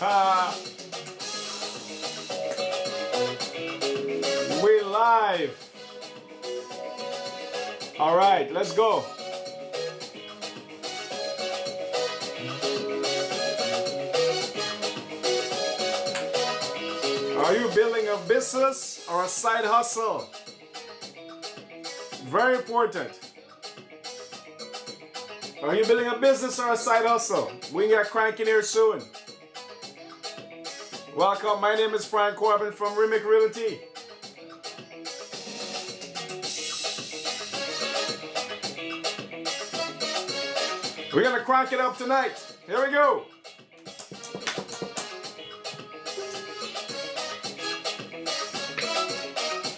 We live. All right, let's go. Are you building a business or a side hustle? Very important. Are you building a business or a side hustle? We can get cranking here soon. Welcome, my name is Frank Corbin from Remake Realty. We're gonna crank it up tonight. Here we go.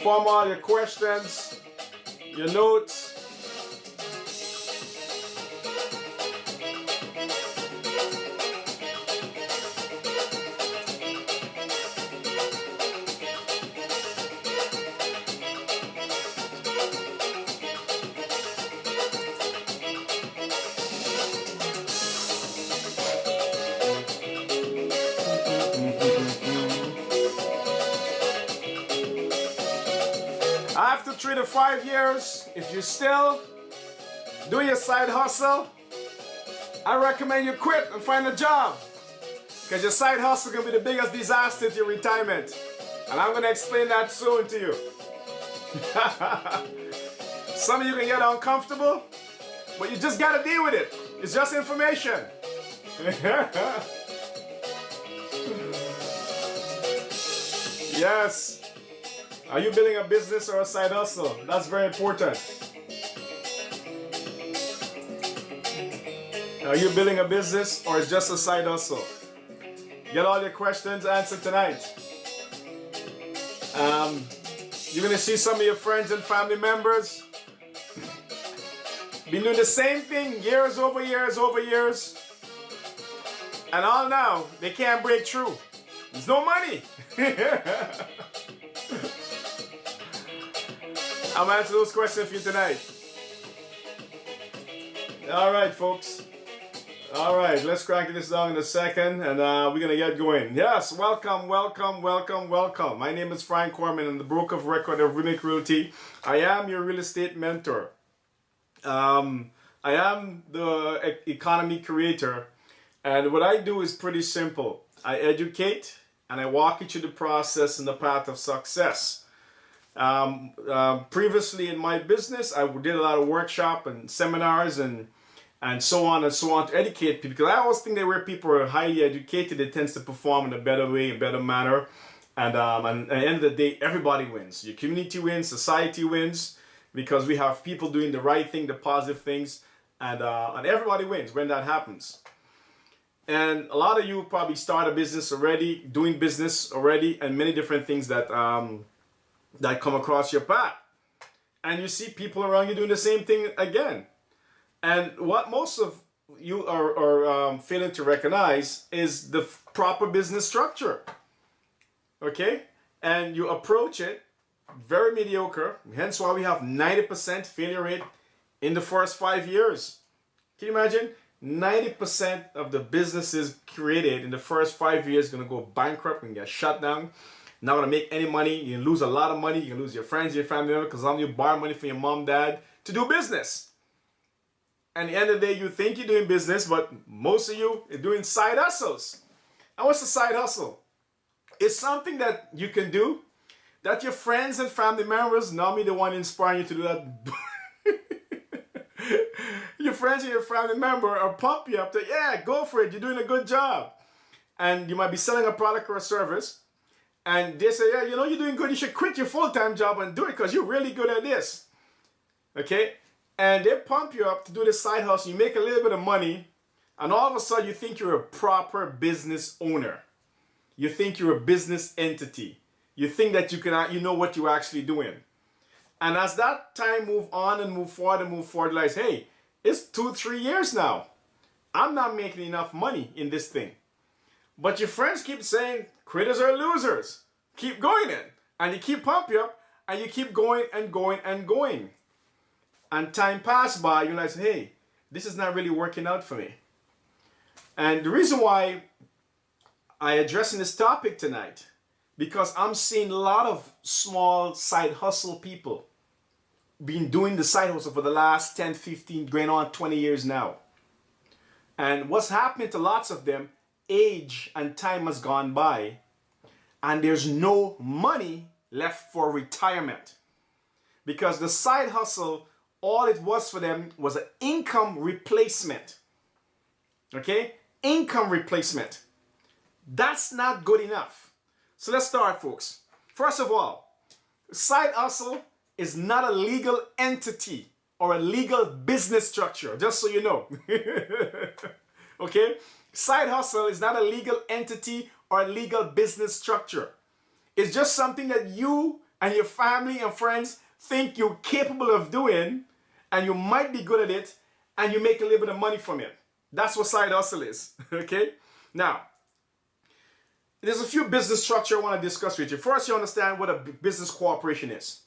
Form all your questions, your notes. After 3 to 5 years, if you still do your side hustle, I recommend you quit and find a job. Because your side hustle can be the biggest disaster to your retirement. And I'm going to explain that soon to you. Some of you can get uncomfortable, but you just got to deal with it. It's just information. Yes. Are you building a business or a side hustle? That's very important. Are you building a business or is just a side hustle? Get all your questions answered tonight. You're going to see some of your friends and family members been doing the same thing years over years over years. And all now, they can't break through. There's no money. I'm gonna answer those questions for you tonight. All right, folks. All right, let's crank this down in a second, and we're gonna get going. Yes, welcome, welcome, welcome, welcome. My name is Frank Corbin, and the broker of record of Remake Realty. I am your real estate mentor. I am the economy creator, and what I do is pretty simple. I educate, and I walk you through the process and the path of success. Previously in my business, I did a lot of workshop and seminars and so on and so on to educate people, because I always think that where people are highly educated, it tends to perform in a better way, a better manner, and at the end of the day, everybody wins. Your community wins, society wins, because we have people doing the right thing, the positive things, and everybody wins when that happens. And a lot of you probably start a business already, doing business already, and many different things that come across your path, and you see people around you doing the same thing again. And what most of you are failing to recognize is the proper business structure. Okay, and you approach it very mediocre. Hence why we have 90% failure rate in the first 5 years. Can you imagine? 90% of the businesses created in the first 5 years going to go bankrupt and get shut down. Not gonna make any money. You can lose a lot of money. You can lose your friends, your family members, because you borrow money from your mom, dad to do business. And at the end of the day, you think you're doing business, but most of you are doing side hustles. And what's a side hustle? It's something that you can do that your friends and family members, not me the one inspiring you to do that. Your friends and your family member are pumping you up to, yeah, go for it. You're doing a good job. And you might be selling a product or a service. And they say, yeah, you know, you're doing good. You should quit your full-time job and do it because you're really good at this. Okay? And they pump you up to do this side hustle. You make a little bit of money. And all of a sudden, you think you're a proper business owner. You think you're a business entity. You think that you know what you're actually doing. And as that time move on and move forward, like, hey, it's 2-3 years now. I'm not making enough money in this thing. But your friends keep saying, quitters are losers. Keep going in. And you keep pumping you up, and you keep going and going and going. And time passed by, you realize, hey, this is not really working out for me. And the reason why I addressing this topic tonight because I'm seeing a lot of small side hustle people been doing the side hustle for the last 10, 15, going on 20 years now. And what's happening to lots of them, age and time has gone by and there's no money left for retirement. Because the side hustle, all it was for them was an income replacement. Okay? Income replacement. That's not good enough. So let's start, folks. First of all, side hustle is not a legal entity or a legal business structure, just so you know. Okay? Side hustle is not a legal entity or a legal business structure. It's just something that you and your family and friends think you're capable of doing, and you might be good at it, and you make a little bit of money from it. That's what side hustle is. Okay? Now, there's a few business structure I want to discuss with you. First, you understand what a business corporation is.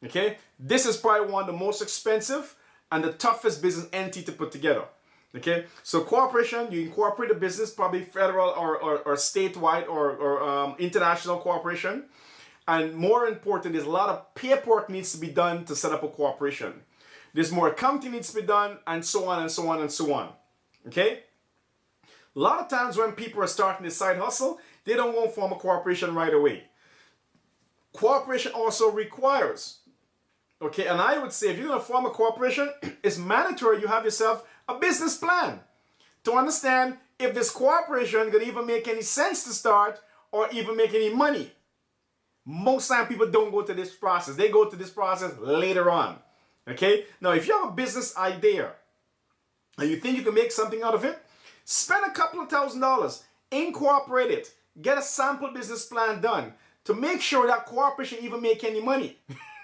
Okay? This is probably one of the most expensive and the toughest business entity to put together. Okay? So corporation, you incorporate a business, probably federal or statewide or international corporation. And more important, there's a lot of paperwork needs to be done to set up a corporation. There's more accounting needs to be done, and so on and so on and so on. Okay? A lot of times when people are starting this side hustle, they don't want to form a corporation right away. Corporation also requires, okay, and I would say if you're going to form a corporation, it's mandatory you have yourself a business plan to understand if this corporation could even make any sense to start or even make any money. Most time people don't go to this process. They go to this process later on. Okay? Now, if you have a business idea and you think you can make something out of it, spend a couple of $1,000s, incorporate it, get a sample business plan done to make sure that corporation even make any money.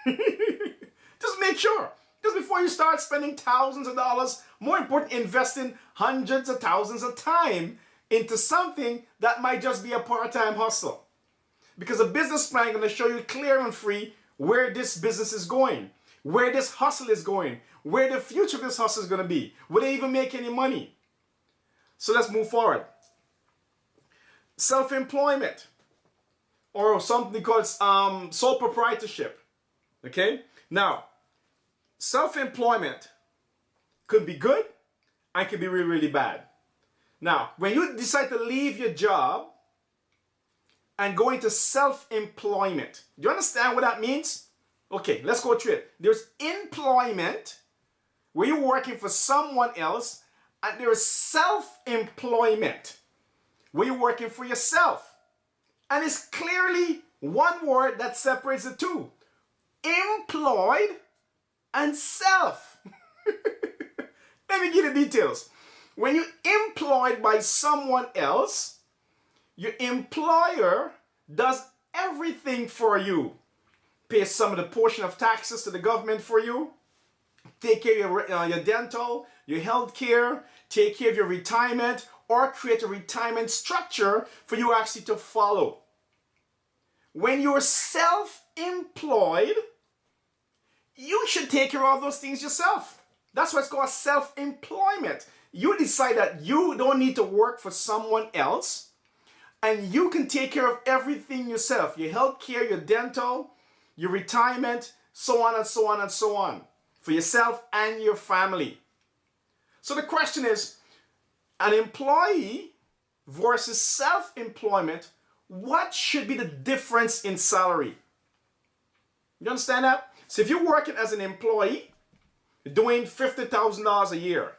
Just make sure. Just before you start spending thousands of dollars, more important, investing hundreds of thousands of time into something that might just be a part-time hustle. Because a business plan is going to show you clear and free where this business is going, where this hustle is going, where the future of this hustle is going to be. Will they even make any money? So let's move forward. Self-employment, or something called sole proprietorship. Okay? Now, self-employment could be good and could be really, really bad. Now, when you decide to leave your job and go into self-employment, do you understand what that means? Okay, let's go through it. There's employment, where you're working for someone else, and there is self-employment, where you're working for yourself. And it's clearly one word that separates the two. Employed and self. Let me give you the details. When you're employed by someone else, your employer does everything for you. Pays some of the portion of taxes to the government for you. Take care of your dental, your health care, take care of your retirement, or create a retirement structure for you actually to follow. When you're self-employed, you should take care of all those things yourself. That's why it's called self-employment. You decide that you don't need to work for someone else, and you can take care of everything yourself. Your health care, your dental, your retirement, so on and so on and so on. For yourself and your family. So the question is, an employee versus self-employment, what should be the difference in salary? You understand that? So if you're working as an employee, doing $50,000 a year,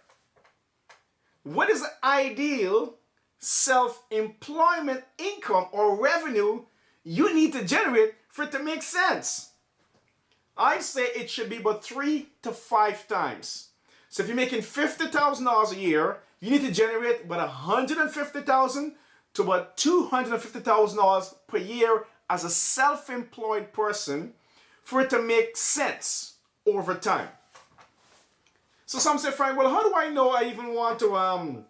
what is the ideal self-employment income or revenue you need to generate for it to make sense? I say it should be about 3 to 5 times. So if you're making $50,000 a year, you need to generate about $150,000 to about $250,000 per year as a self-employed person for it to make sense over time. So some say, Frank, well, how do I know I even want to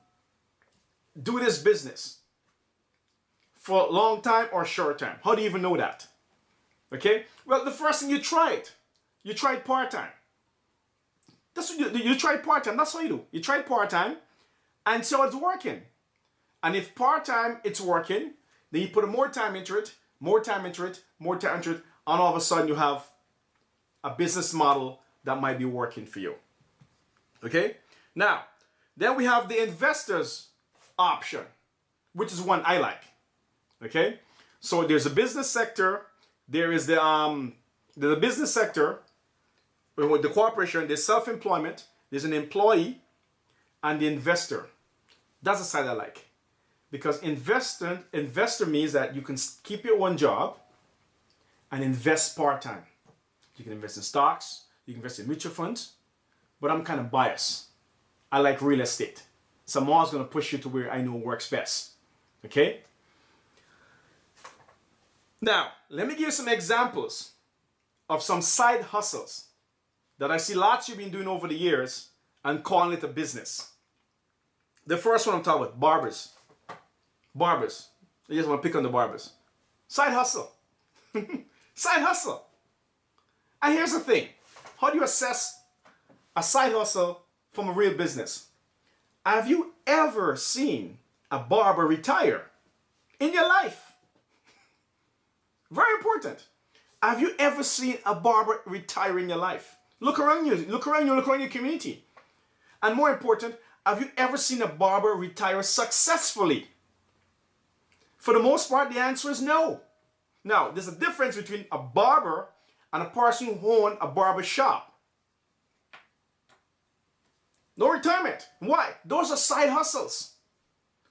do this business for a long time or short time? How do you even know that? Okay? Well, the first thing, you try it. You try it part-time. That's what you try it part-time. That's what you do. You try it part-time and see how it's working. And if part-time it's working, Then you put more time into it, more time into it, more time into it, and all of a sudden you have a business model that might be working for you. Okay? Now, then we have the investors option, which is one I like. Okay? So there's a business sector, there is the business sector, with the corporation, there's self-employment, there's an employee, and the investor. That's the side I like. Because investor means that you can keep your one job and invest part-time. You can invest in stocks, you can invest in mutual funds, but I'm kind of biased. I like real estate. So I'm always going to push you to where I know works best. Okay? Now, let me give you some examples of some side hustles that I see lots of you been doing over the years and calling it a business. The first one I'm talking about, barbers. Barbers. I just want to pick on the barbers. Side hustle. Side hustle. And here's the thing. How do you assess a side hustle from a real business? Have you ever seen a barber retire in your life? Very important. Have you ever seen a barber retire in your life? Look around you. Look around you. Look around your community. And more important, have you ever seen a barber retire successfully? For the most part, the answer is no. Now, there's a difference between a barber and a person who owns a barber shop. No retirement. Why? Those are side hustles.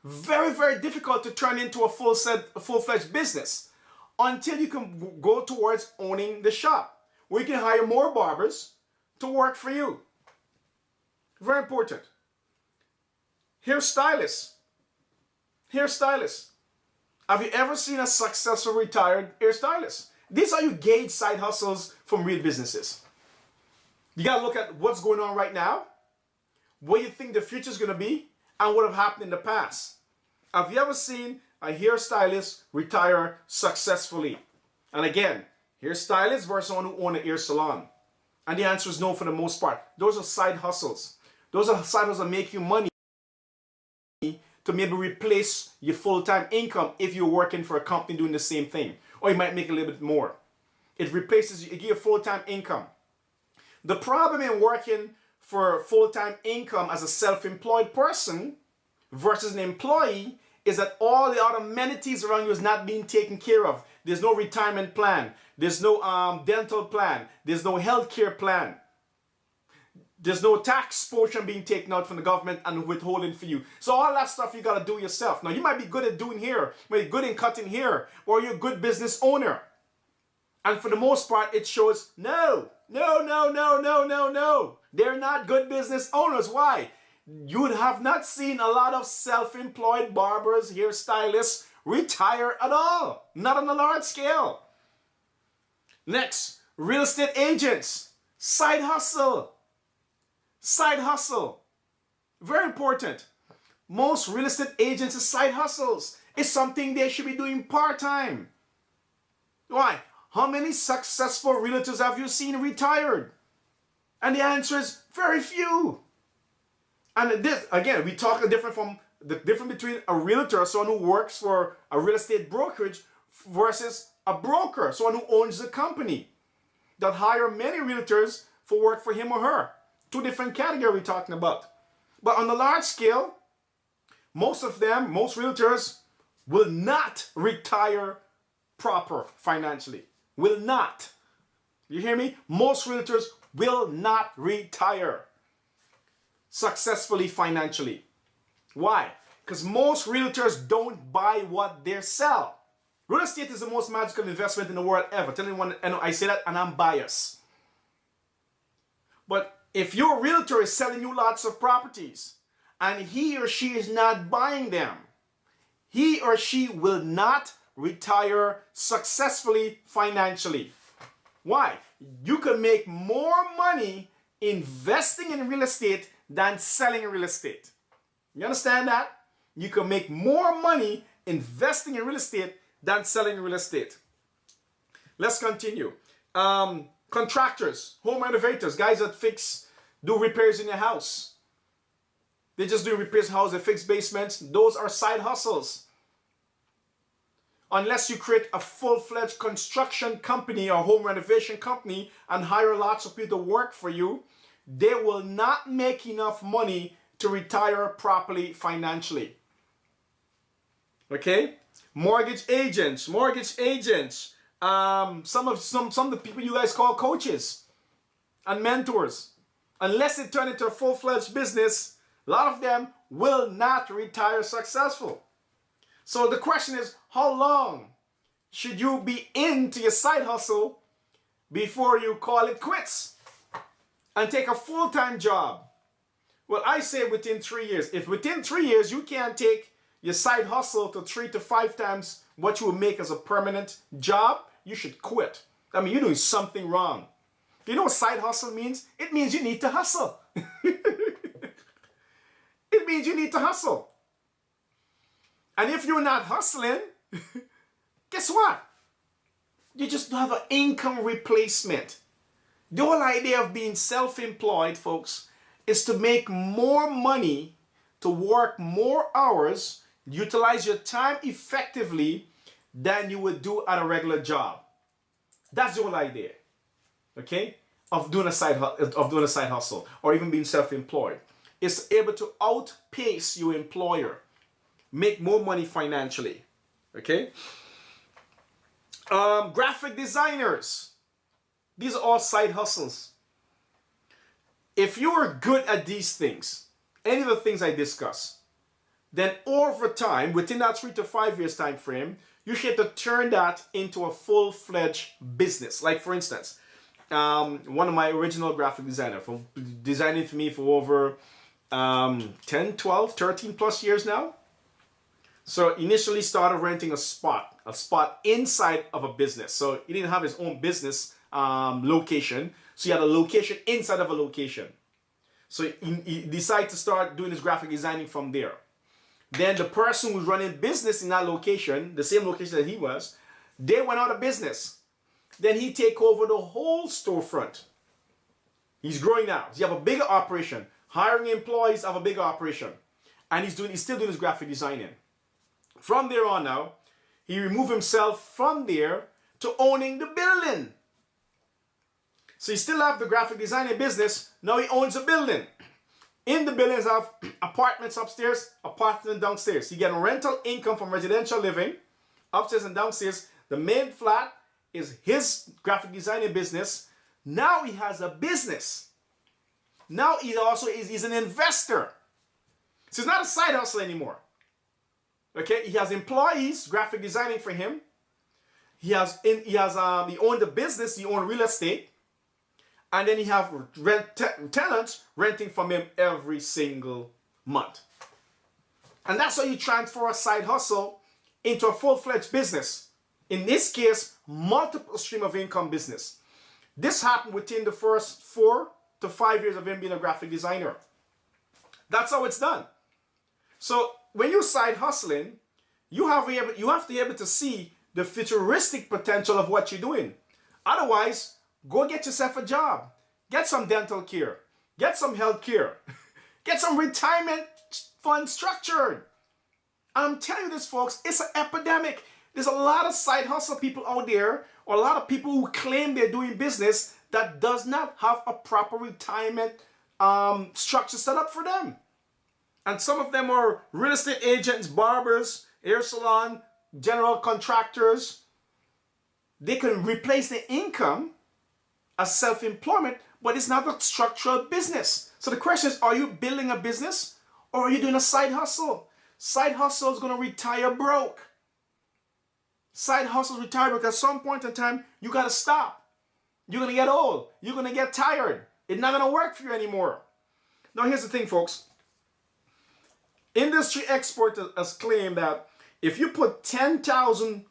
Very, very difficult to turn into a full-fledged business until you can go towards owning the shop, where you can hire more barbers to work for you. Very important. Hairstylists. Hairstylists. Have you ever seen a successful retired hairstylist? These are you gauge side hustles from real businesses. You got to look at what's going on right now, what you think the future is going to be, and what have happened in the past. Have you ever seen a hairstylist retire successfully? And again, hairstylist versus someone who owns a hair salon. And the answer is no for the most part. Those are side hustles. Those are side hustles that make you money to maybe replace your full-time income if you're working for a company doing the same thing. Or you might make a little bit more. It replaces you, it gives you full-time income. The problem in working for full-time income as a self-employed person versus an employee is that all the other amenities around you is not being taken care of. There's no retirement plan. There's no dental plan. There's no health care plan. There's no tax portion being taken out from the government and withholding for you. So all that stuff you got to do yourself. Now, you might be good at doing hair, you might be good in cutting hair, or you're a good business owner. And for the most part, it shows no. They're not good business owners. Why? You have not seen a lot of self-employed barbers, hairstylists retire at all. Not on a large scale. Next, real estate agents. Side hustle. Side hustle. Very important. Most real estate agents' side hustles is something they should be doing part-time. Why? How many successful realtors have you seen retired? And the answer is very few. And this, again, we talk from the difference between a realtor, someone who works for a real estate brokerage, versus a broker, someone who owns the company that hire many realtors for work for him or her. Two different categories we're talking about. But on the large scale, most realtors will not retire proper financially. Will not. You hear me? Most realtors will not retire successfully financially. Why? Because most realtors don't buy what they sell. Real estate is the most magical investment in the world ever. Tell anyone, I say that and I'm biased. But if your realtor is selling you lots of properties and he or she is not buying them, he or she will not retire successfully financially. Why? You can make more money investing in real estate than selling real estate. You understand that? You can make more money investing in real estate than selling real estate. Let's continue. Contractors, home renovators, guys that do repairs in your house. They just do repairs in house, they fix basements. Those are side hustles. unless you create a full-fledged construction company or home renovation company and hire lots of people to work for you, they will not make enough money to retire properly financially. Okay? Mortgage agents, some of the people you guys call coaches and mentors, unless they turn into a full-fledged business, a lot of them will not retire successful. So the question is, how long should you be into your side hustle before you call it quits and take a full-time job? Well, I say within 3 years. If within 3 years you can't take your side hustle to 3 to 5 times what you will make as a permanent job, you should quit. I mean, you're doing something wrong. You know what side hustle means? It means you need to hustle. It means you need to hustle. And if you're not hustling, guess what? You just have an income replacement. The whole idea of being self-employed, folks, is to make more money, to work more hours, utilize your time effectively than you would do at a regular job. That's the whole idea, okay, of doing a side hustle or even being self-employed. It's able to outpace your employer, make more money financially, okay? Graphic designers, these are all side hustles. If you're good at these things, any of the things I discuss, then over time, within that 3 to 5 years time frame, you should have to turn that into a full-fledged business. Like for instance, one of my original graphic designers, from designing for me for over 10, 12, 13 plus years now. So initially started renting a spot inside of a business. So he didn't have his own business location. So he had a location inside of a location. So he decided to start doing his graphic designing from there. Then the person who's running business in that location, the same location that he was, they went out of business. Then he take over the whole storefront. He's growing now. So you have a bigger operation. Hiring employees, have a bigger operation. And he's still doing his graphic designing. From there on now, he removed himself from there to owning the building. So he still have the graphic designing business. Now he owns a building. In the buildings have apartments upstairs, apartments downstairs. He getting rental income from residential living, upstairs and downstairs. The main flat is his graphic designing business. Now he has a business. Now he's an investor. So it's not a side hustle anymore. Okay, he has employees graphic designing for him. He owned the business, he owned real estate. And then he have tenants renting from him every single month. And that's how you transfer a side hustle into a full-fledged business. In this case, multiple stream of income business. This happened within the first 4 to 5 years of him being a graphic designer. That's how it's done. So when you're side hustling, you have to be able to see the futuristic potential of what you're doing. Otherwise, go get yourself a job. Get some dental care. Get some health care. Get some retirement fund structured. I'm telling you this, folks, it's an epidemic. There's a lot of side hustle people out there, or a lot of people who claim they're doing business that does not have a proper retirement structure set up for them. And some of them are real estate agents, barbers, hair salon, general contractors. They can replace their income as self-employment, but it's not a structural business. So the question is, are you building a business or are you doing a side hustle? Side hustle is going to retire broke. Side hustles retire broke. At some point in time, you got to stop. You're going to get old. You're going to get tired. It's not going to work for you anymore. Now, here's the thing, folks. Industry expert has claimed that if you put 10,000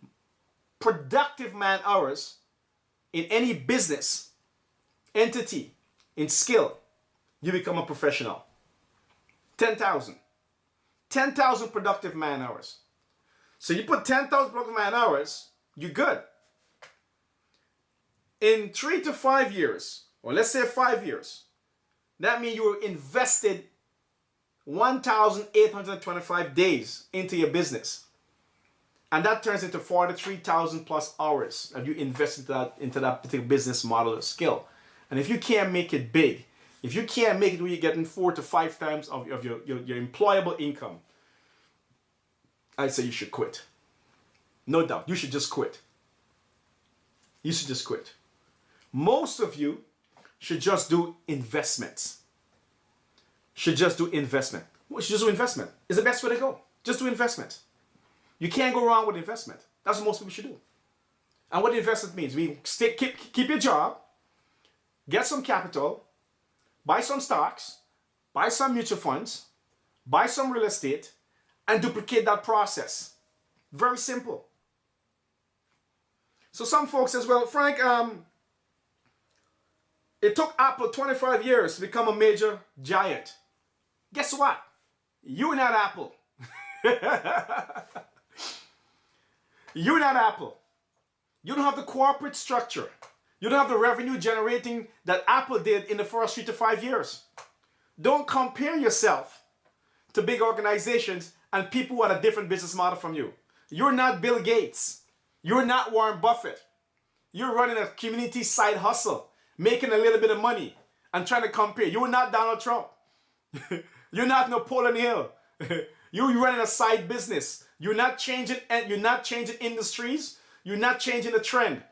productive man hours in any business entity, in skill, you become a professional. 10,000. 10,000 productive man hours. So you put 10,000 productive man hours, you're good. In 3 to 5 years, or let's say 5 years, that means you invested 1,825 days into your business. And that turns into 43,000 plus hours that you invest into that particular business model or skill. And if you can't make it big, if you can't make it where you're getting 4 to 5 times of your employable income, I say you should quit. No doubt, you should just quit. You should just quit. Most of you should just do investments. Should just do investment. Should just do investment. It's the best way to go. Just do investment. You can't go wrong with investment. That's what most people should do. And what investment means, keep your job, get some capital, buy some stocks, buy some mutual funds, buy some real estate, and duplicate that process. Very simple. So some folks says, well, Frank, it took Apple 25 years to become a major giant. Guess what? You're not Apple. You're not Apple. You don't have the corporate structure. You don't have the revenue generating that Apple did in the first 3 to 5 years. Don't compare yourself to big organizations and people who had a different business model from you. You're not Bill Gates. You're not Warren Buffett. You're running a community side hustle, making a little bit of money and trying to compare. You're not Donald Trump. You're not Napoleon Hill. You're running a side business. You're not changing industries. You're not changing the trend.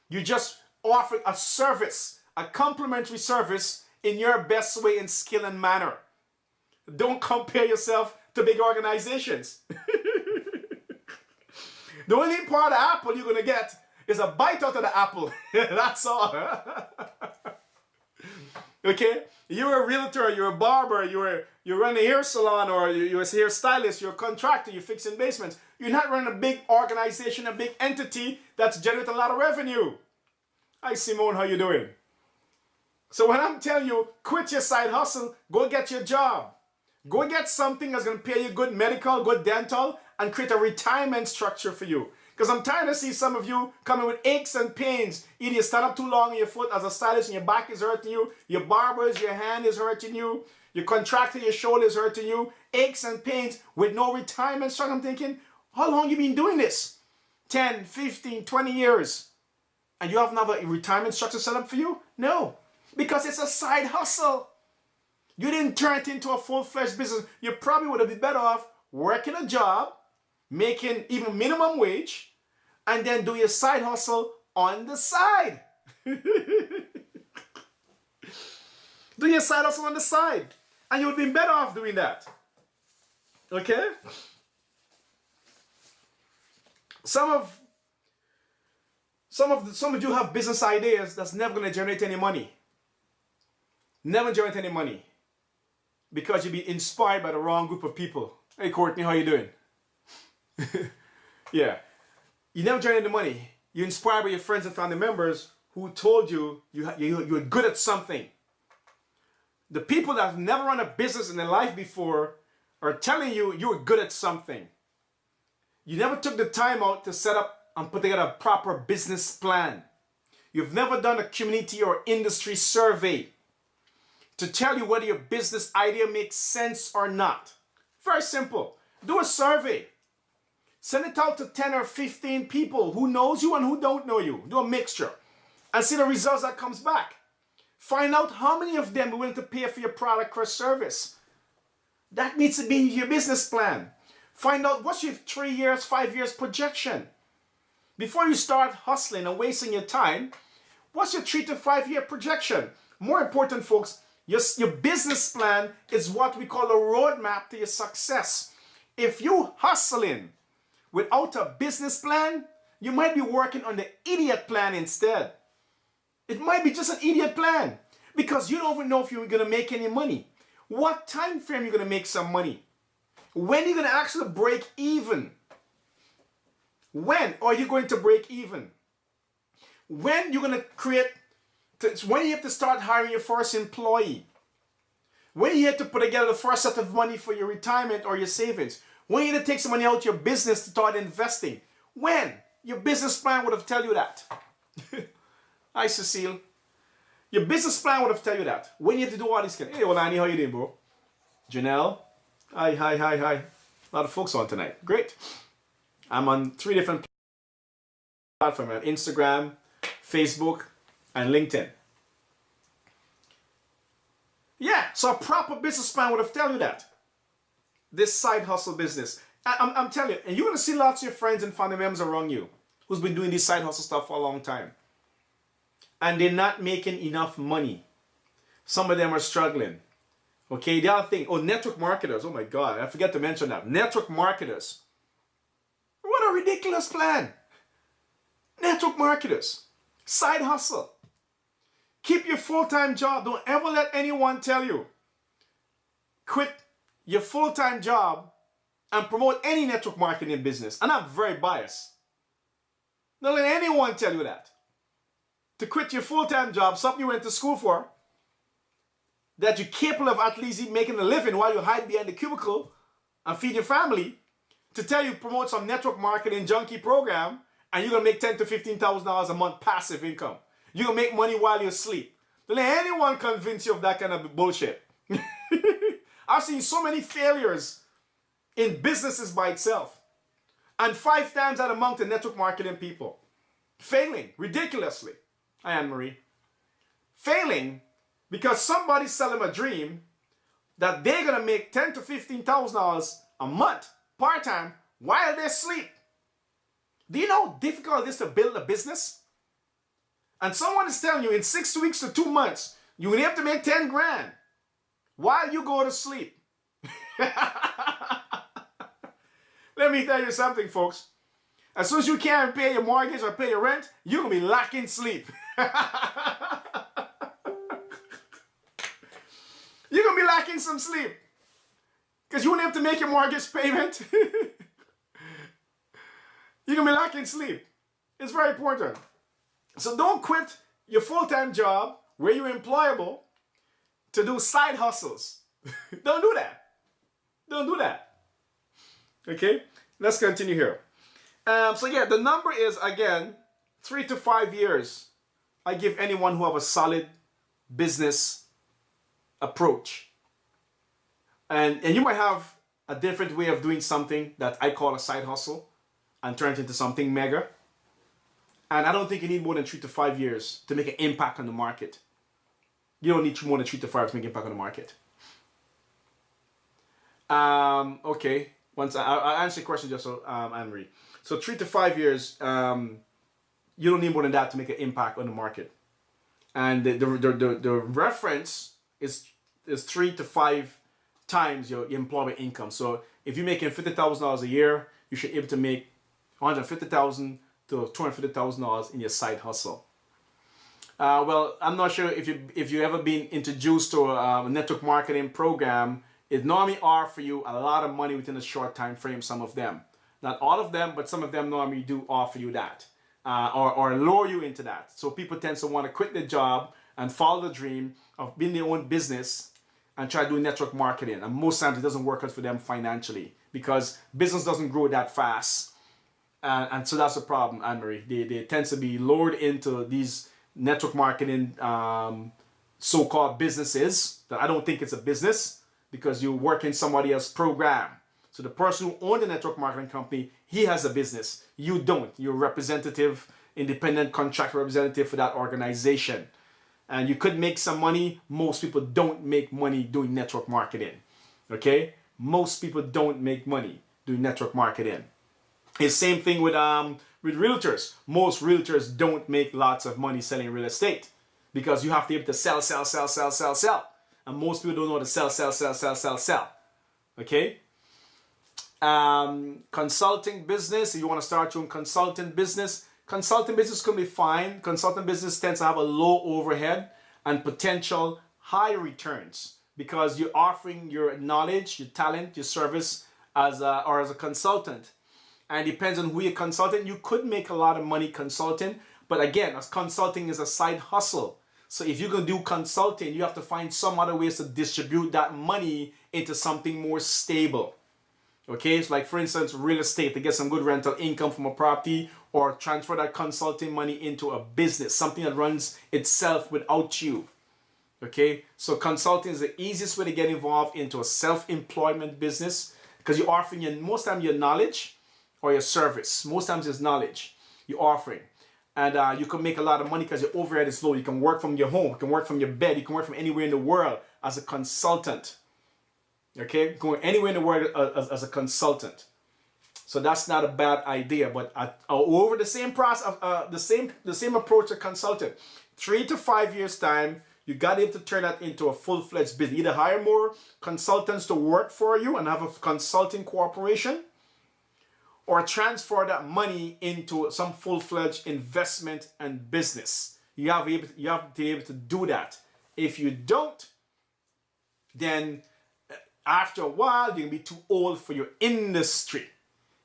You just offer a service, a complimentary service in your best way and skill and manner. Don't compare yourself to big organizations. The only part of Apple you're going to get is a bite out of the apple. That's all. Okay? You're a realtor, you're a barber, you run a hair salon, or you're a hairstylist, you're a contractor, you're fixing basements. You're not running a big organization, a big entity that's generating a lot of revenue. Hi, Simone, how you doing? So when I'm telling you, quit your side hustle, go get your job. Go get something that's going to pay you good medical, good dental, and create a retirement structure for you. Because I'm tired to see some of you coming with aches and pains. Either you stand up too long on your foot as a stylist and your back is hurting you, your barbers, your hand is hurting you, your contractor, your shoulder is hurting you, aches and pains with no retirement structure. I'm thinking, how long you been doing this? 10, 15, 20 years. And you haven't have a retirement structure set up for you? No, because it's a side hustle. You didn't turn it into a full-fledged business. You probably would have been better off working a job, making even minimum wage, and then do your side hustle on the side. Do your side hustle on the side. And you would be better off doing that. Okay? Some of you have business ideas that's never going to generate any money. Never generate any money. Because you'll be inspired by the wrong group of people. Hey Courtney, how you doing? Yeah. You never generate any money. You're inspired by your friends and family members who told you you're good at something. The people that have never run a business in their life before are telling you you're good at something. You never took the time out to set up and put together a proper business plan. You've never done a community or industry survey to tell you whether your business idea makes sense or not. Very simple. Do a survey. Send it out to 10 or 15 people who knows you and who don't know you. Do a mixture and see the results that comes back. Find out how many of them are willing to pay for your product or service. That needs to be in your business plan. Find out what's your 3 years, 5 years projection. Before you start hustling and wasting your time, what's your 3 to 5 year projection? More important, folks, your business plan is what we call a roadmap to your success. If you hustling without a business plan, you might be working on the idiot plan instead. It might be just an idiot plan because you don't even know if you're going to make any money. What time frame you're going to make some money? When are you going to actually break even? When are you going to break even? When you're going to when you have to start hiring your first employee? When you have to put together the first set of money for your retirement or your savings? When you have to take some money out of your business to start investing? When? Your business plan would have tell you that. Hi, Cecile. Your business plan would have tell you that. When you have to do all these things. Hey, Olani, how you doing, bro? Janelle. Hi. A lot of folks on tonight. Great. I'm on 3 different platforms: Instagram, Facebook, and LinkedIn. Yeah, so a proper business plan would have tell you that. This side hustle business. I'm telling you, and you're going to see lots of your friends and family members around you who's been doing this side hustle stuff for a long time. And they're not making enough money. Some of them are struggling. Okay, the other thing, network marketers. Oh my God, I forgot to mention that. Network marketers. What a ridiculous plan. Network marketers. Side hustle. Keep your full-time job. Don't ever let anyone tell you quit your full-time job and promote any network marketing business. And I'm very biased. Don't let anyone tell you that. To quit your full-time job, something you went to school for, that you're capable of at least making a living while you hide behind the cubicle and feed your family, to tell you promote some network marketing junkie program and you're going to make $10,000 to $15,000 a month passive income. You're going to make money while you sleep. Don't let anyone convince you of that kind of bullshit. I've seen so many failures in businesses by itself. And 5 times that amount of network marketing people. Failing ridiculously. Hi, Anne-Marie. Failing because somebody's selling a dream that they're going to make $10,000 to $15,000 a month part-time while they sleep. Do you know how difficult it is to build a business? And someone is telling you in 6 weeks to 2 months, you will have to make 10 grand while you go to sleep. Let me tell you something, folks. As soon as you can't pay your mortgage or pay your rent, you're going to be lacking sleep. You're going to be lacking some sleep. Because you won't have to make your mortgage payment. You're going to be lacking sleep. It's very important. So don't quit your full-time job where you're employable to do side hustles. Don't do that. Don't do that. Okay, let's continue here. So yeah, the number is, again, 3 to 5 years. I give anyone who have a solid business approach. And you might have a different way of doing something that I call a side hustle and turn it into something mega. And I don't think you need more than 3 to 5 years to make an impact on the market. You don't need more than 3 to 5 to make an impact on the market. Okay. Once I'll answer your question just so, Anne-Marie. So 3 to 5 years, you don't need more than that to make an impact on the market. And the reference is 3 to 5 times your employment income. So if you're making $50,000 a year, you should be able to make $150,000 to $250,000 in your side hustle. Well, I'm not sure if you ever been introduced to a network marketing program. It normally offer you a lot of money within a short time frame, some of them. Not all of them, but some of them normally do offer you that. Or lure you into that. So people tend to want to quit their job and follow the dream of being their own business and try to do network marketing. And most times it doesn't work out for them financially because business doesn't grow that fast. And so that's the problem, Anne-Marie. They tend to be lured into these network marketing so-called businesses that I don't think it's a business, because you work in somebody else's program. So the person who owns the network marketing company, he has a business. You don't. You're a representative, independent contract representative for that organization. And you could make some money. Most people don't make money doing network marketing. Okay? Most people don't make money doing network marketing. It's the same thing with realtors. Most realtors don't make lots of money selling real estate because you have to be able to sell. And most people don't know how to sell. Okay? Consulting business, if you want to start your own consulting business can be fine. Consulting business tends to have a low overhead and potential high returns because you're offering your knowledge, your talent, your service as a consultant. And it depends on who you're consulting. You could make a lot of money consulting, but again, as consulting is a side hustle. So if you're going to do consulting, you have to find some other ways to distribute that money into something more stable. Okay, so like for instance, real estate, to get some good rental income from a property, or transfer that consulting money into a business, something that runs itself without you. Okay, so consulting is the easiest way to get involved into a self-employment business because you're offering most time your knowledge, or your service. Most times it's knowledge you're offering. And you can make a lot of money because your overhead is low. You can work from your home. You can work from your bed. You can work from anywhere in the world as a consultant. Okay? Going anywhere in the world as a consultant. So that's not a bad idea. But over the same process, the same approach to consultant, 3 to 5 years time, you got to be able to turn that into a full-fledged business. Either hire more consultants to work for you and have a consulting corporation, or transfer that money into some full-fledged investment and business. You have to be able to do that. If you don't, then after a while, you're going to be too old for your industry.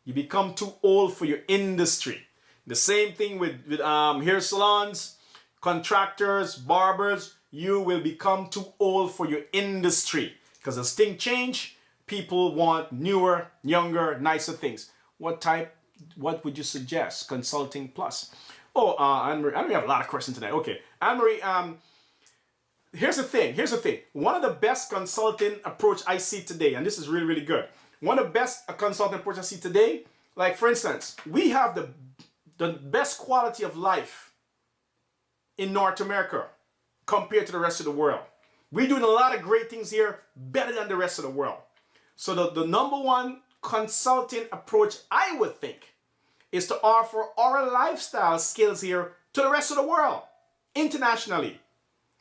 You become too old for your industry. The same thing with hair salons, contractors, barbers. You will become too old for your industry. Because as things change, people want newer, younger, nicer things. What would you suggest? Consulting plus. Oh, Anne-Marie, we have a lot of questions tonight. Okay, Anne-Marie, here's the thing. One of the best consulting approach I see today, and this is really, really good. One of the best consulting approach I see today, like for instance, we have the best quality of life in North America compared to the rest of the world. We're doing a lot of great things here, better than the rest of the world. So the number one consulting approach, I would think, is to offer our lifestyle skills here to the rest of the world, internationally.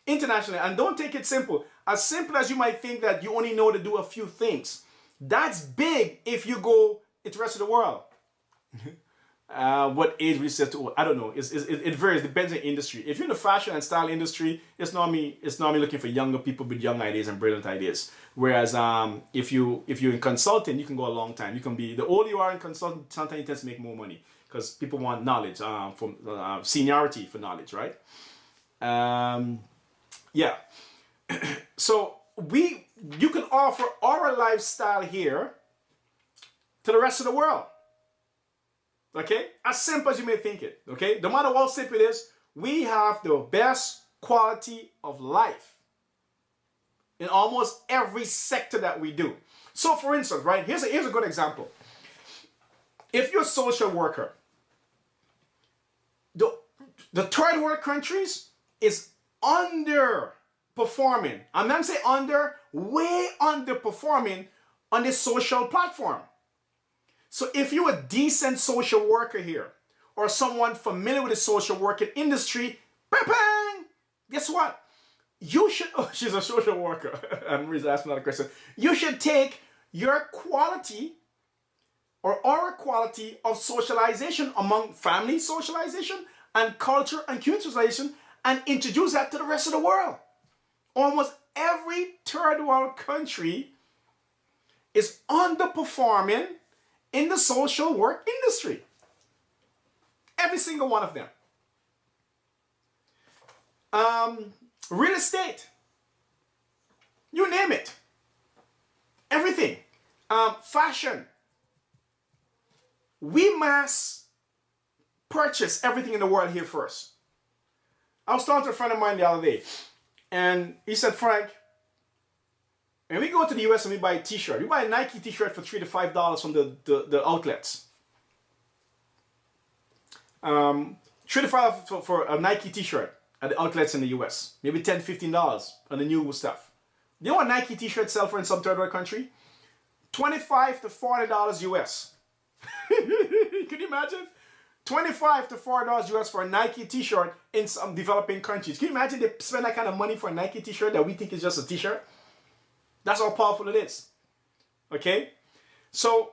And don't take it simple. As simple as you might think that you only know to do a few things. That's big if you go into the rest of the world. What age we set to, I don't know. It varies, depends on the industry. If you're in the fashion and style industry, it's normally looking for younger people with young ideas and brilliant ideas. Whereas if you're in consulting, you can go a long time. You can be, the older you are in consulting, sometimes you tend to make more money because people want knowledge, from seniority for knowledge, right? Yeah. So you can offer our lifestyle here to the rest of the world. Okay? As simple as you may think it. Okay? No matter how simple it is, we have the best quality of life in almost every sector that we do. So for instance, right, here's a good example. If you're a social worker, the third world countries is underperforming. I'm not saying way underperforming on this social platform. So if you're a decent social worker here, or someone familiar with the social working industry, bang, bang, guess what? You should, oh, she's a social worker. I'm asking another question. You should take your quality or our quality of socialization among family socialization and culture and community socialization and introduce that to the rest of the world. Almost every third world country is underperforming in the social work industry. Every single one of them. Real estate. You name it. Everything. Fashion. We mass purchase everything in the world here first. I was talking to a friend of mine the other day, and he said, Frank, when we go to the US and we buy a t-shirt, we buy a Nike t-shirt for $3 to $5 from the outlets. $3 to $5 for a Nike t-shirt at the outlets in the US. Maybe $10 to $15 on the new stuff. You know what Nike t-shirts sell for in some third world country? $25 to $40 US. Can you imagine? $25 to $40 US for a Nike t-shirt in some developing countries. Can you imagine they spend that kind of money for a Nike t-shirt that we think is just a t-shirt? That's how powerful it is. Okay? So,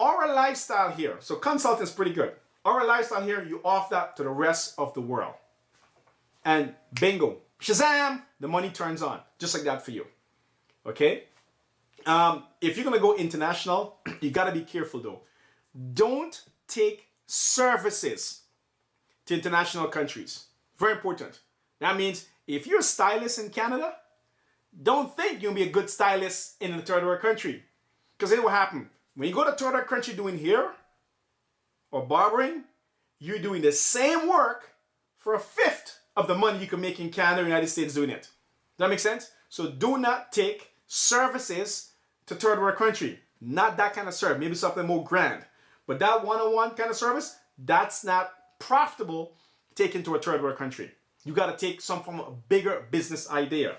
our lifestyle here, so consulting is pretty good. Our lifestyle here, you offer that to the rest of the world. And bingo, shazam, the money turns on. Just like that for you. Okay? If you're going to go international, you got to be careful though. Don't take services to international countries. Very important. That means if you're a stylist in Canada, don't think you'll be a good stylist in a third world country. Because then what happens? When you go to a third world country doing hair or barbering, you're doing the same work for a fifth of the money you can make in Canada or United States doing it. Does that make sense? So do not take services to third world country. Not that kind of service. Maybe something more grand. But that one-on-one kind of service, that's not profitable taken to a third world country. You got to take some from a bigger business idea.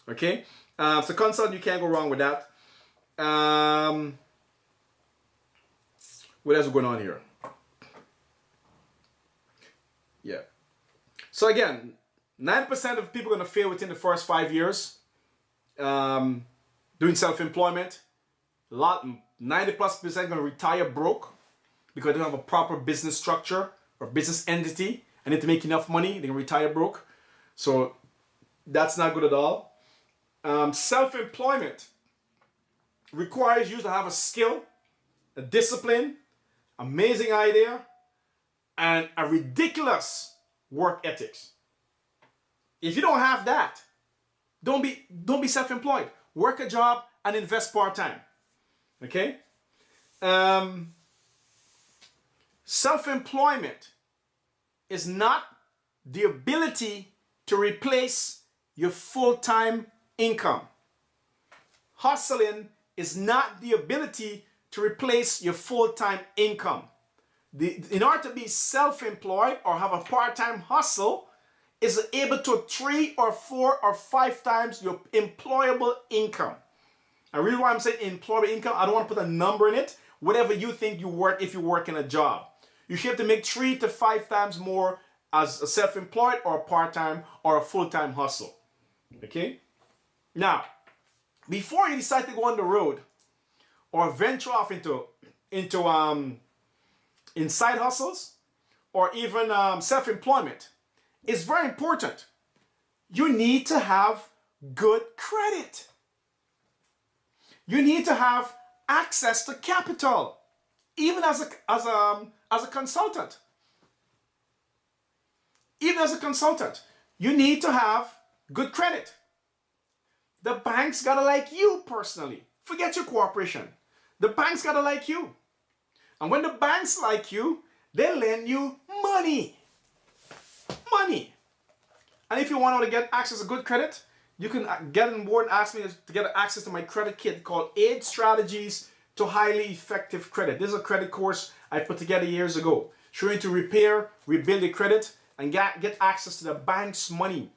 Okay? So consult, you can't go wrong with that. What else is going on here? Yeah. So again, 90% of people are going to fail within the first 5 years doing self-employment. 90+% going to retire broke because they don't have a proper business structure or business entity and need to make enough money. They can retire broke. So that's not good at all. Self-employment requires you to have a skill, a discipline, amazing idea, and a ridiculous work ethics. If you don't have that, don't be self-employed. Work a job and invest part-time. Okay? Self-employment is not the ability to replace your full-time income. Hustling is not the ability to replace your full-time income. In order to be self-employed or have a part-time hustle, is able to 3 or 4 or 5 times your employable income. And really why I'm saying employable income, I don't want to put a number in it. Whatever you think you work if you work in a job. You should have to make 3 to 5 times more as a self-employed or a part-time or a full-time hustle. Okay? Now, before you decide to go on the road or venture off into side hustles or even self-employment, it's very important. You need to have good credit. You need to have access to capital, even as a consultant. Even as a consultant, you need to have good credit. The bank's gotta like you personally. Forget your corporation. The bank's gotta like you. And when the banks like you, they lend you money. Money. And if you want to get access to good credit, you can get on board and ask me to get access to my credit kit called 8 Strategies to Highly Effective Credit. This is a credit course I put together years ago, showing you to repair, rebuild your credit, and get access to the bank's money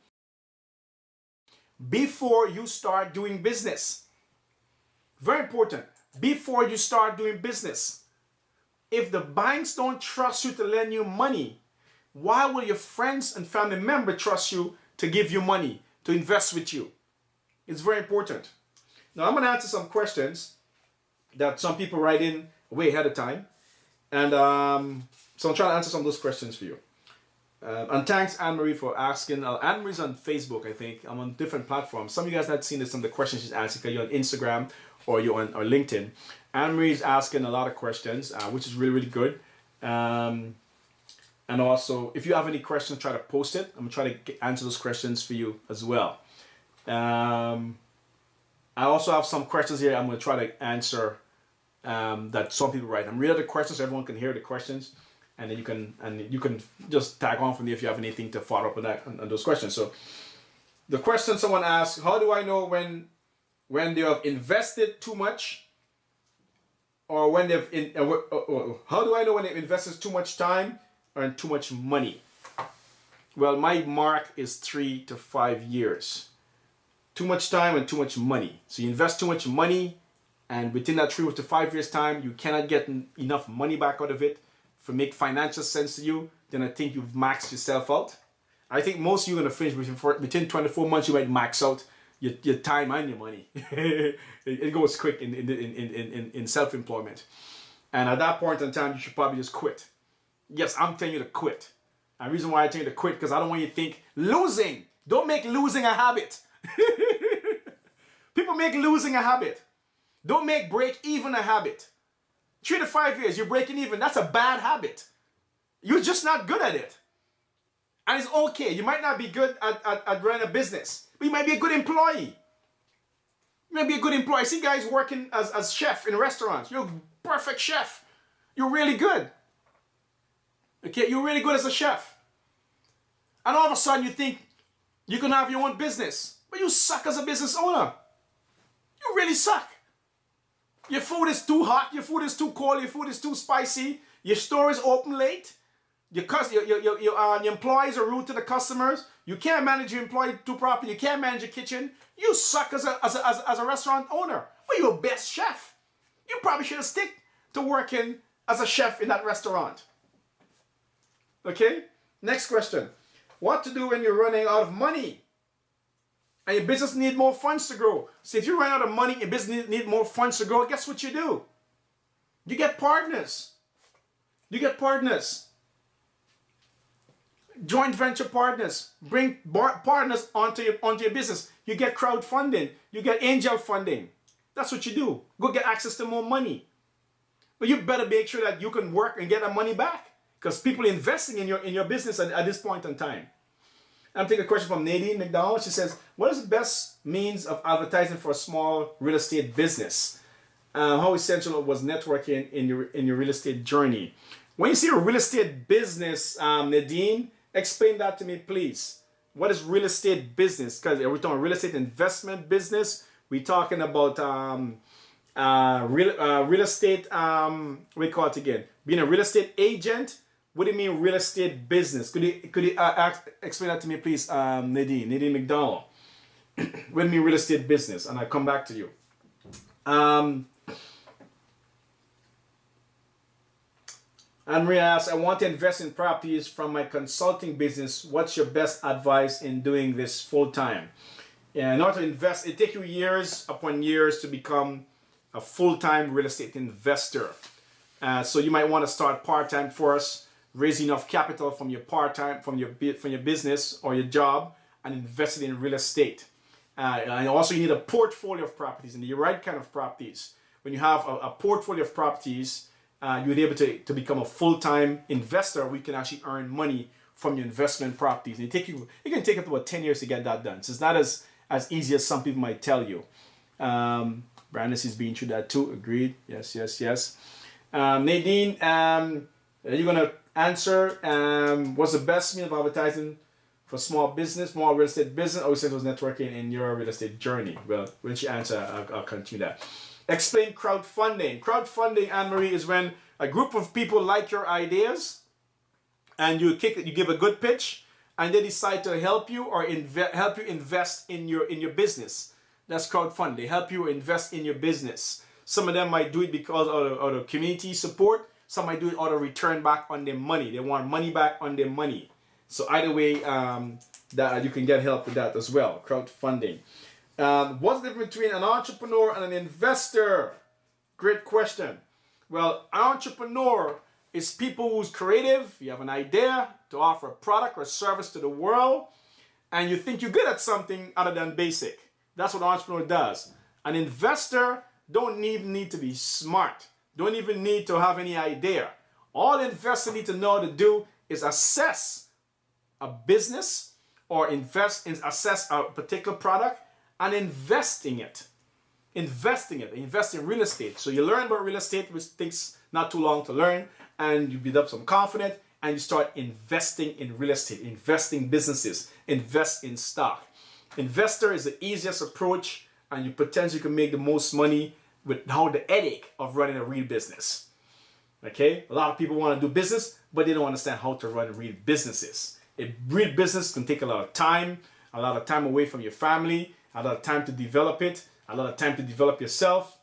before you start doing business. Very important. Before you start doing business. If the banks don't trust you to lend you money, why will your friends and family members trust you to give you money, to invest with you? It's very important. Now I'm going to answer some questions that some people write in way ahead of time. And so I'm trying to answer some of those questions for you. And thanks Anne-Marie for asking. Anne-Marie's on Facebook, I think. I'm on different platforms. Some of you guys not seen some of the questions she's asking because you're on Instagram or you're on or LinkedIn. Anne-Marie's asking a lot of questions, which is really, really good. And also, if you have any questions, try to post it. I'm going to try to answer those questions for you as well. I also have some questions here I'm going to try to answer that some people write. I'm reading the questions so everyone can hear the questions. And then you can just tag on from there if you have anything to follow up on that on those questions. So the question someone asked, how do I know when they have invested too much or when they've how do I know when they've invested too much time or too much money? Well, my mark is 3 to 5 years. Too much time and too much money. So you invest too much money and within that 3 to 5 years time, you cannot get enough money back out of it for make financial sense to you, then I think you've maxed yourself out. I think most of you are going to finish within 24 months, you might max out your time and your money. it goes quick in self-employment. And at that point in time, you should probably just quit. Yes, I'm telling you to quit. And the reason why I tell you to quit, because I don't want you to think losing. Don't make losing a habit. People make losing a habit. Don't make break even a habit. 3 to 5 years, you're breaking even. That's a bad habit. You're just not good at it. And it's okay. You might not be good at running a business, but you might be a good employee. You might be a good employee. I see guys working as chef in restaurants. You're a perfect chef. You're really good. Okay, you're really good as a chef. And all of a sudden you think you can have your own business, but you suck as a business owner. You really suck. Your food is too hot, your food is too cold, your food is too spicy, your store is open late, your employees are rude to the customers, you can't manage your employee too properly, you can't manage your kitchen, you suck as a restaurant owner. Well, you're a best chef. You probably should have stick to working as a chef in that restaurant. Okay? Next question. What to do when you're running out of money and your business needs more funds to grow? So if you run out of money, your business needs more funds to grow, guess what you do? You get partners. You get partners. Joint venture partners. Bring partners onto your business. You get crowdfunding. You get angel funding. That's what you do. Go get access to more money. But you better make sure that you can work and get that money back, because people are investing in your business at this point in time. I'm taking a question from Nadine McDonald. She says, what is the best means of advertising for a small real estate business? How essential was networking in your real estate journey? When you see a real estate business, Nadine, explain that to me, please. What is real estate business? Because we're talking real estate investment business. We're talking about real estate, what do you call it again? Being a real estate agent. What do you mean real estate business? Could you explain that to me, please, Nadine McDonald? What do you mean real estate business? And I'll come back to you. And Maria asks, I want to invest in properties from my consulting business. What's your best advice in doing this full time? Yeah, in order to invest, it takes you years upon years to become a full-time real estate investor. So you might want to start part-time first, raise enough capital from your part-time, from your business or your job, and invest it in real estate. And also you need a portfolio of properties, and the right kind of properties. When you have a portfolio of properties, you'll be able to become a full-time investor where you can actually earn money from your investment properties. And it can take up to about 10 years to get that done. So it's not as easy as some people might tell you. Brandis is being through that too. Agreed. Yes. Nadine, are you going to answer what's the best means of advertising for small business, small real estate business, or you said it was networking in your real estate journey? Well, when she answers, I'll continue that. Explain crowdfunding. Crowdfunding, Anne-Marie, is when a group of people like your ideas and you give a good pitch and they decide to help you or help you invest in your business. That's crowdfunding. They help you invest in your business. Some of them might do it because of community support. Some might do it out of return back on their money. They want money back on their money. So either way, that you can get help with that as well. Crowdfunding. What's the difference between an entrepreneur and an investor? Great question. Well, an entrepreneur is people who's creative. You have an idea to offer a product or service to the world, and you think you're good at something other than basic. That's what an entrepreneur does. An investor don't even need to be smart. Don't even need to have any idea. All the investor need to know to do is assess a business or assess a particular product and invest in it. Invest in real estate. So you learn about real estate, which takes not too long to learn, and you build up some confidence, and you start investing in real estate, investing businesses, invest in stock. Investor is the easiest approach, and you potentially can make the most money without the headache of running a real business. Okay? A lot of people want to do business, but they don't understand how to run real businesses. A real business can take a lot of time away from your family, a lot of time to develop it, a lot of time to develop yourself.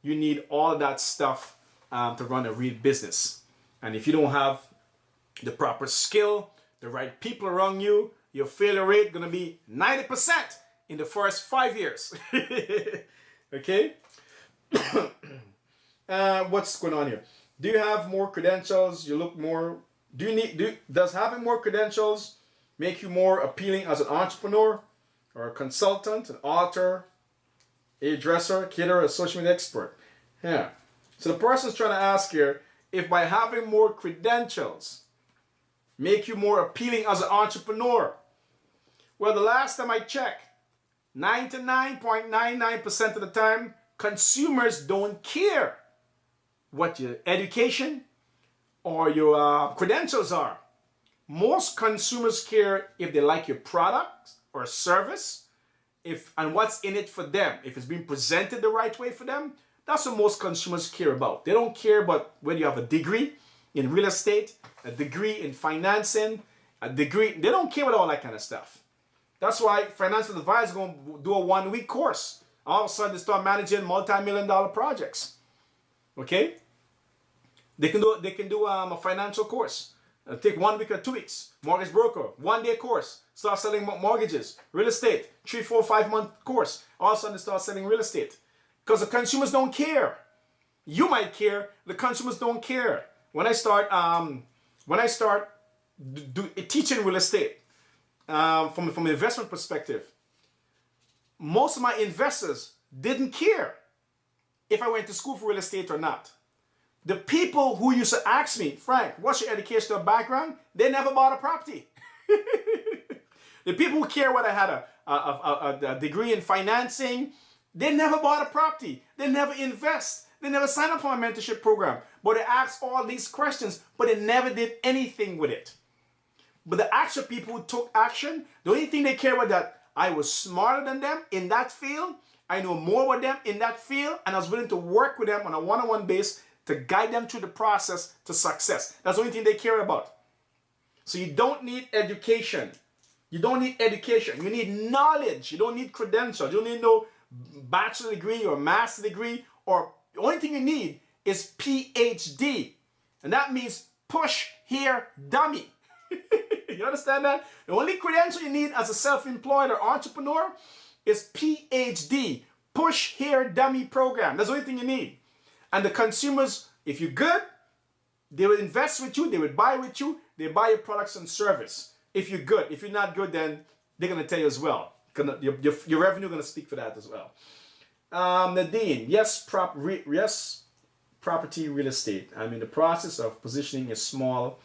You need all of that stuff to run a real business. And if you don't have the proper skill, the right people around you, your failure rate is going to be 90% in the first 5 years. Okay? What's going on here? Do you have more credentials? You look more... Does having more credentials make you more appealing as an entrepreneur or a consultant, an author, a dresser, caterer, a social media expert? Yeah. So the person's trying to ask here, if by having more credentials make you more appealing as an entrepreneur. Well, the last time I checked, 99.99% of the time, consumers don't care what your education or your credentials are. Most consumers care if they like your product or service, and what's in it for them. If it's being presented the right way for them, That's what most consumers care about. They don't care about whether you have a degree in real estate, a degree in financing, a degree. They don't care about all that kind of stuff. That's why financial advisors are going to do a 1-week course. All of a sudden, they start managing multi-million-dollar projects. Okay? They can do a financial course. Take 1 week or 2 weeks. Mortgage broker, 1-day course. Start selling mortgages, real estate, 3, 4, 5-month course. All of a sudden, they start selling real estate. Because the consumers don't care. You might care. The consumers don't care. When I start teaching real estate from an investment perspective, most of my investors didn't care if I went to school for real estate or not. The people who used to ask me, Frank, what's your educational background? They never bought a property. The people who care whether I had a degree in financing, they never bought a property. They never invest. They never signed up for my mentorship program. But they asked all these questions, but they never did anything with it. But the actual people who took action, the only thing they care about that I was smarter than them in that field, I know more about them in that field, and I was willing to work with them on a one-on-one basis to guide them through the process to success. That's the only thing they care about. So you don't need education. You don't need education. You need knowledge. You don't need credentials. You don't need no bachelor degree or master degree. Or the only thing you need is PhD. And that means push here dummy. You understand that? The only credential you need as a self-employed or entrepreneur is PhD. Push here dummy program. That's the only thing you need. And the consumers, if you're good, they will invest with you, they will buy with you, they buy your products and service. If you're good. If you're not good, then they're going to tell you as well. Your revenue is going to speak for that as well. Nadine, yes, property real estate. I'm in the process of positioning a small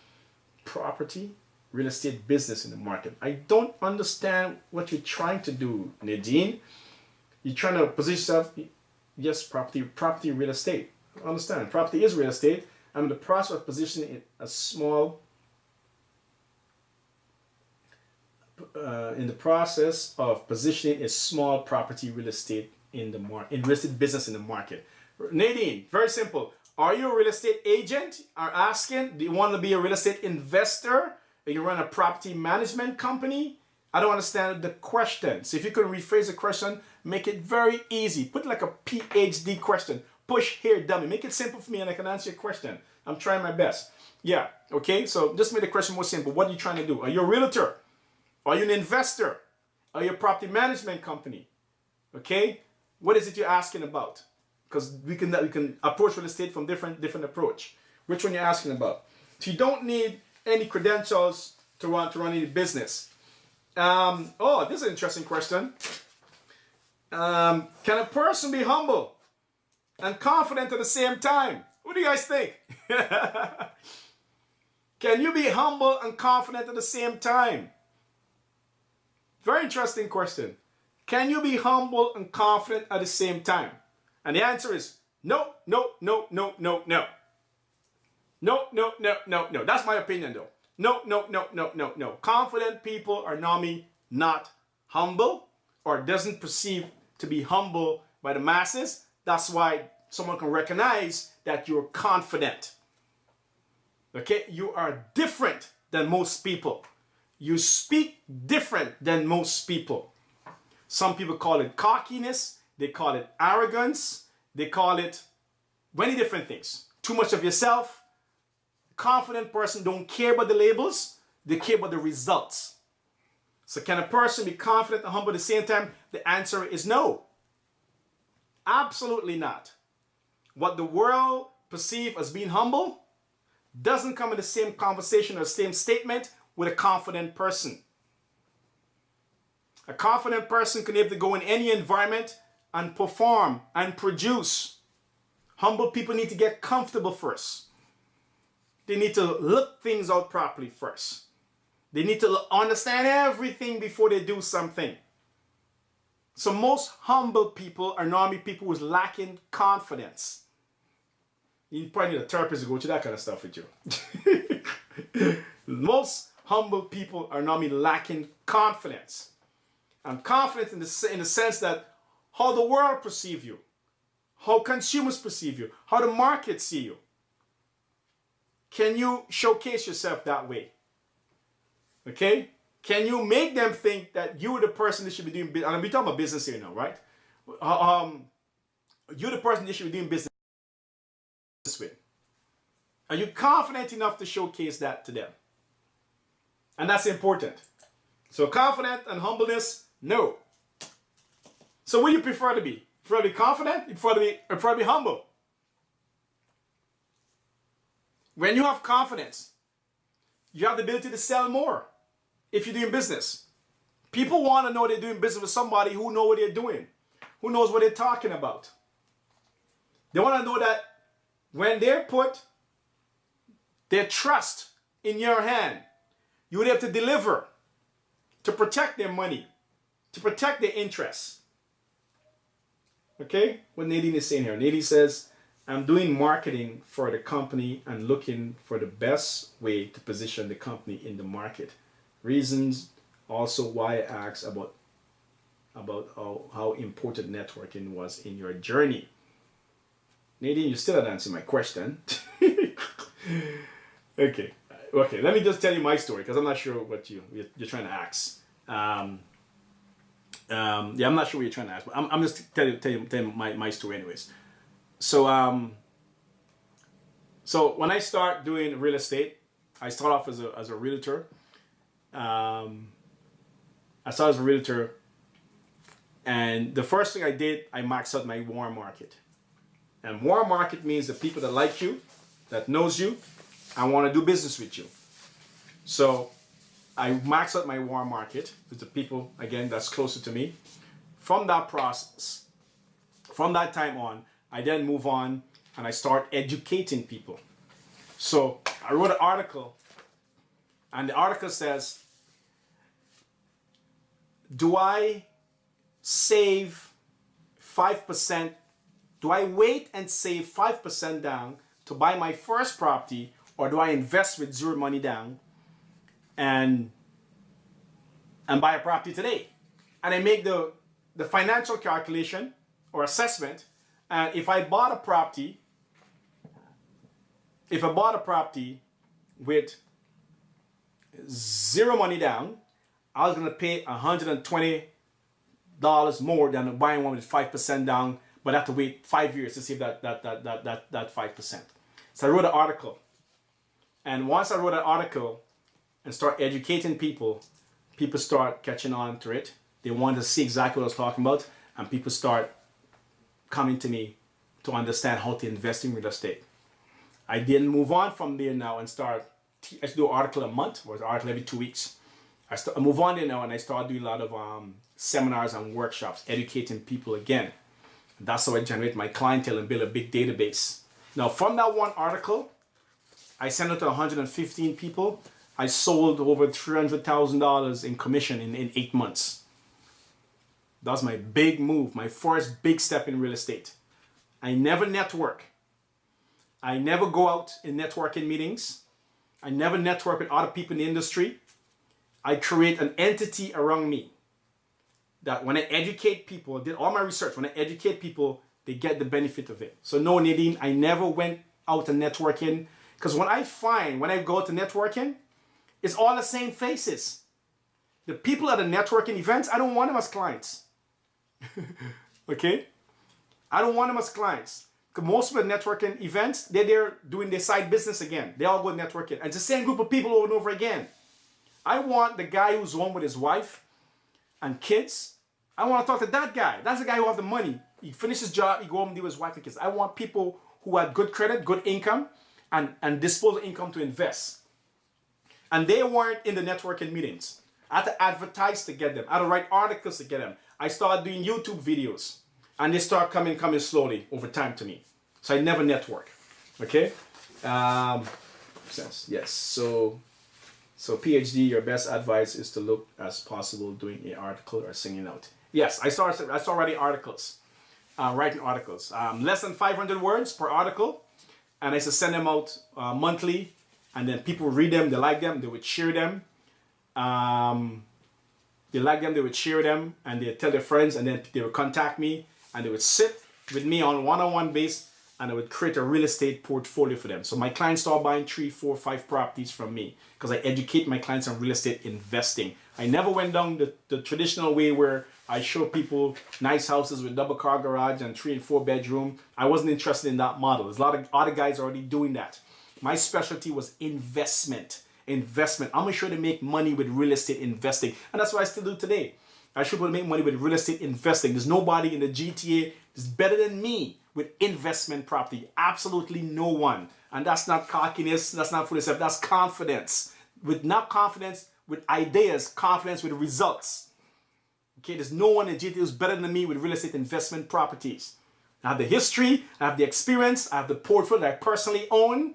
property real estate business in the market. I don't understand what you're trying to do, Nadine. You're trying to position yourself, yes, property real estate. I understand. Property is real estate. I'm in the process of positioning a small property real estate in real estate business in the market. Nadine, very simple. Are you a real estate agent? Are asking, do you want to be a real estate investor? Or you run a property management company? I don't understand the question. So if you could rephrase the question, make it very easy. Put like a PhD question. Push here, dummy. Make it simple for me and I can answer your question. I'm trying my best. Yeah, okay? So just make the question more simple. What are you trying to do? Are you a realtor? Are you an investor? Are you a property management company? Okay? What is it you're asking about? Because we can approach real estate from different approach. Which one you're asking about? So you don't need any credentials to run any business. Oh, this is an interesting question. Can a person be humble and confident at the same time? What do you guys think? Can you be humble and confident at the same time? Very interesting question. Can you be humble and confident at the same time? And the answer is no, no, no, no, no, no. No, no, no, no, no. That's my opinion though. No, no, no, no, no, no. Confident people are normally not humble or doesn't perceive to be humble by the masses. That's why someone can recognize that you're confident. Okay? You are different than most people. You speak different than most people. Some people call it cockiness. They call it arrogance. They call it many different things. Too much of yourself. Confident person don't care about the labels. They care about the results. So can a person be confident and humble at the same time? The answer is no. Absolutely not. What the world perceives as being humble doesn't come in the same conversation or same statement with a confident person. A confident person can be able to go in any environment and perform and produce. Humble people need to get comfortable first. They need to look things out properly first. They need to understand everything before they do something. So most humble people are normally people who's lacking confidence. You probably need a therapist to go through that kind of stuff with you. Most humble people are normally lacking confidence. And confidence in the sense that how the world perceives you, how consumers perceive you, how the market see you. Can you showcase yourself that way? Okay? Can you make them think that you're the person that should be doing business? And we're talking about business here now, right? You're the person that should be doing business with. Are you confident enough to showcase that to them? And that's important. So confident and humbleness, no. So what do you prefer to be? You prefer to be confident? You prefer to be humble? When you have confidence, you have the ability to sell more if you're doing business. People want to know they're doing business with somebody who knows what they're doing, who knows what they're talking about. They want to know that when they put their trust in your hand, you're able to deliver, to protect their money, to protect their interests. Okay? What Nadine is saying here. Nadine says, I'm doing marketing for the company and looking for the best way to position the company in the market. Reasons also why I asked about how important networking was in your journey. Nadine, you still haven't answered my question. Okay, let me just tell you my story because I'm not sure what you're trying to ask. I'm not sure what you're trying to ask, but I'm just telling you my story anyways. So when I start doing real estate, I start off as a realtor. I started as a realtor, and the first thing I did, I maxed out my warm market. And warm market means the people that like you, that knows you, and want to do business with you. So I maxed out my warm market with the people, again, that's closer to me. From that process, from that time on, I then move on and I start educating people. So I wrote an article, and the article says, do I save 5%? Do I wait and save 5% down to buy my first property, or do I invest with zero money down and buy a property today? And I make the financial calculation or assessment. And if I bought a property with zero money down, I was going to pay $120 more than buying one with 5% down, but I have to wait 5 years to save that 5%. So I wrote an article. And once I wrote an article and start educating people, people start catching on to it. They want to see exactly what I was talking about, and people start coming to me to understand how to invest in real estate. I then move on from there now and I do an article a month or an article every 2 weeks. I move on there now and I start doing a lot of seminars and workshops, educating people again. That's how I generate my clientele and build a big database. Now from that one article, I sent it to 115 people. I sold over $300,000 in commission in 8 months. That's my big move, my first big step in real estate. I never network. I never go out in networking meetings. I never network with other people in the industry. I create an entity around me that when I educate people, I did all my research, when I educate people, they get the benefit of it. So no, Nadine, I never went out and networking, because when I go out to networking, it's all the same faces. The people at the networking events, I don't want them as clients. Okay? I don't want them as clients. Because most of the networking events, they're there doing their side business again. They all go networking. And it's the same group of people over and over again. I want the guy who's home with his wife and kids. I want to talk to that guy. That's the guy who has the money. He finishes his job, he go home and deal with his wife and kids. I want people who have good credit, good income, and disposable income to invest. And they weren't in the networking meetings. I had to advertise to get them. I had to write articles to get them. I started doing YouTube videos. And they start coming slowly over time to me. So I never network. Okay? Yes. So PhD, your best advice is to look as possible doing an article or singing out. Yes, I started writing articles. Less than 500 words per article. And I used to send them out monthly. And then people read them, they like them, they would share them. They like them, they would share them, and they tell their friends, and then they would contact me, and they would sit with me on one-on-one base, and I would create a real estate portfolio for them. So my clients start buying 3, 4, 5 properties from me because I educate my clients on real estate investing. I never went down the traditional way where I show people nice houses with double car garage and 3 and 4 bedroom. I wasn't interested in that model. There's a lot of other guys already doing that. My specialty was investment. Investment. I'm gonna show you to make money with real estate investing. And that's what I still do today. I show people to make money with real estate investing. There's nobody in the GTA that's better than me with investment property. Absolutely no one. And that's not cockiness, that's not foolish stuff, that's confidence. With not confidence, with ideas, confidence with results. Okay, there's no one in GTA who's better than me with real estate investment properties. I have the history, I have the experience, I have the portfolio that I personally own,